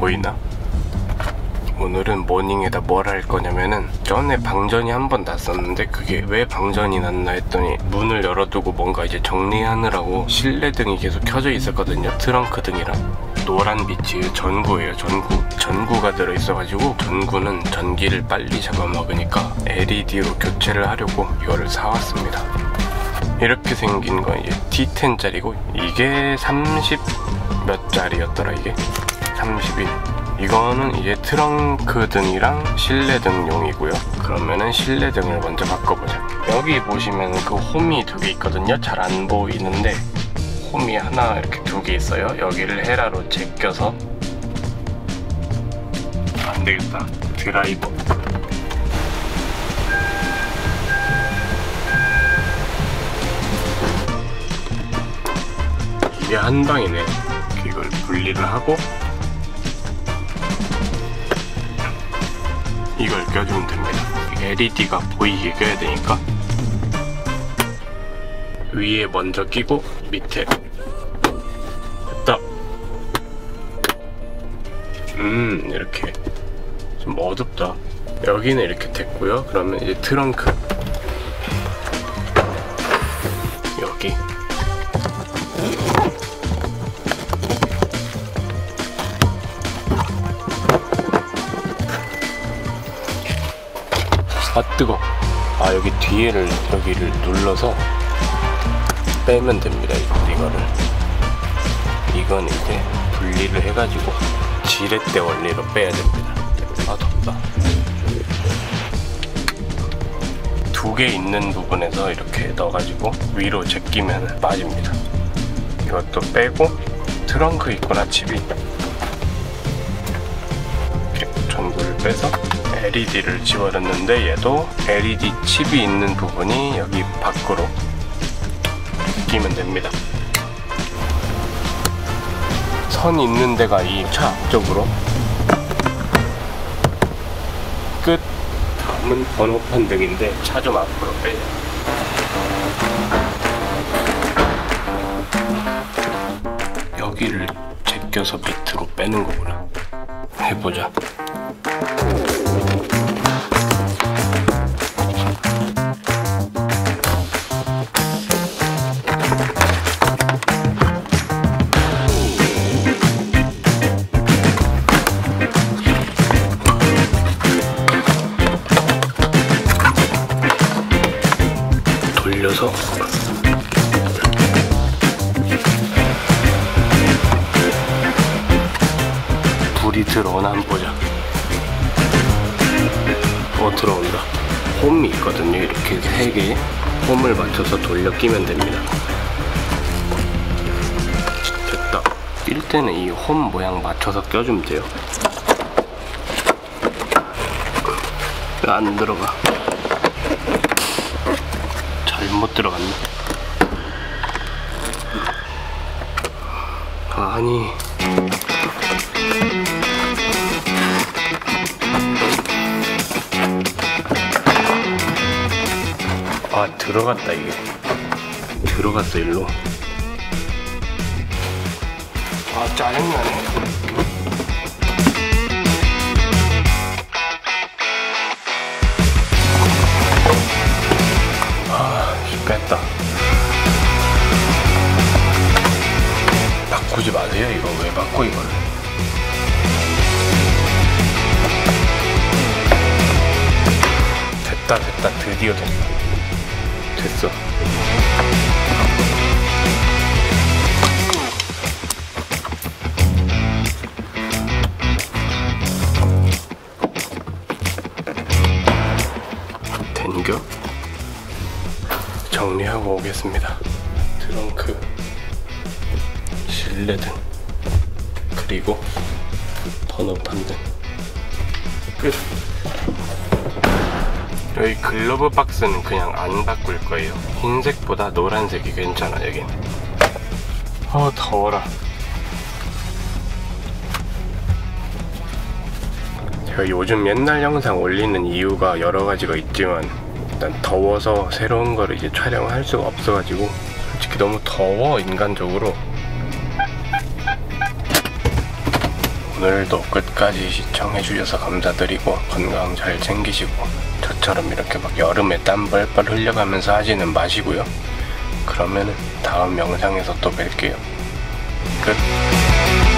보이나? 오늘은 모닝에다 뭘 할 거냐면은, 전에 방전이 한 번 났었는데 그게 왜 방전이 났나 했더니 문을 열어두고 뭔가 이제 정리하느라고 실내 등이 계속 켜져 있었거든요. 트렁크 등이랑. 노란 빛이 전구예요. 전구가 들어있어가지고, 전구는 전기를 빨리 잡아먹으니까 LED로 교체를 하려고 이거를 사왔습니다. 이렇게 생긴 건 이제 T10짜리고, 이게 30 몇 짜리였더라. 이게 31. 이거는 이제 트렁크 등이랑 실내 등용이고요. 그러면은 실내 등을 먼저 바꿔보자. 여기 보시면 그 홈이 두 개 있거든요. 잘 안 보이는데 홈이 하나 이렇게 두 개 있어요. 여기를 헤라로 제껴서, 안 되겠다, 드라이버. 이게 한 방이네. 이걸 분리를 하고 이걸 껴주면 됩니다. LED가 보이게 껴야 되니까 위에 먼저 끼고 밑에. 됐다. 이렇게 좀 어둡다. 여기는 이렇게 됐고요. 그러면 이제 트렁크 여기 아 뜨거. 아 여기 뒤에를 여기를 눌러서 빼면 됩니다. 이거는 이제 분리를 해가지고 지렛대 원리로 빼야 됩니다. 아 덥다. 두 개 있는 부분에서 이렇게 넣어가지고 위로 제끼면 빠집니다. 이것도 빼고, 트렁크 있구나 칩이. 이렇게 전구를 빼서 LED를 집어넣는데, 얘도 LED 칩이 있는 부분이 여기 밖으로 끼면 됩니다. 선 있는 데가 이 차 앞쪽으로. 끝. 다음은 번호판 등인데 차 좀 앞으로 빼자. 여기를 제껴서 밑으로 빼는 거구나. 해보자. 돌려서 불이 들어오나 한번 보자. 들어온다. 홈이 있거든요. 이렇게 3개 홈을 맞춰서 돌려 끼면 됩니다. 됐다. 낄 때는 이 홈 모양 맞춰서 껴주면 돼요. 안 들어가. 잘못 들어갔네. 아니, 아 들어갔다. 이게 들어갔어 일로. 아 짜증나네. 뺐다. 바꾸지 마세요. 이거 왜 바꿔 이걸. 됐다. 드디어 됐어. 된겨? 정리하고 오겠습니다. 트렁크, 실내등, 그리고 번호판 등. 끝. 여기 글러브 박스는 그냥 안 바꿀 거예요. 흰색보다 노란색이 괜찮아. 여긴. 더워라. 제가 요즘 옛날 영상 올리는 이유가 여러 가지가 있지만, 일단 더워서 새로운 거를 이제 촬영할 수가 없어가지고, 솔직히 너무 더워 인간적으로. 오늘도 끝까지 시청해주셔서 감사드리고 건강 잘 챙기시고 저처럼 이렇게 막 여름에 땀 뻘뻘 흘려가면서 하지는 마시고요. 그러면은 다음 영상에서 또 뵐게요. 끝.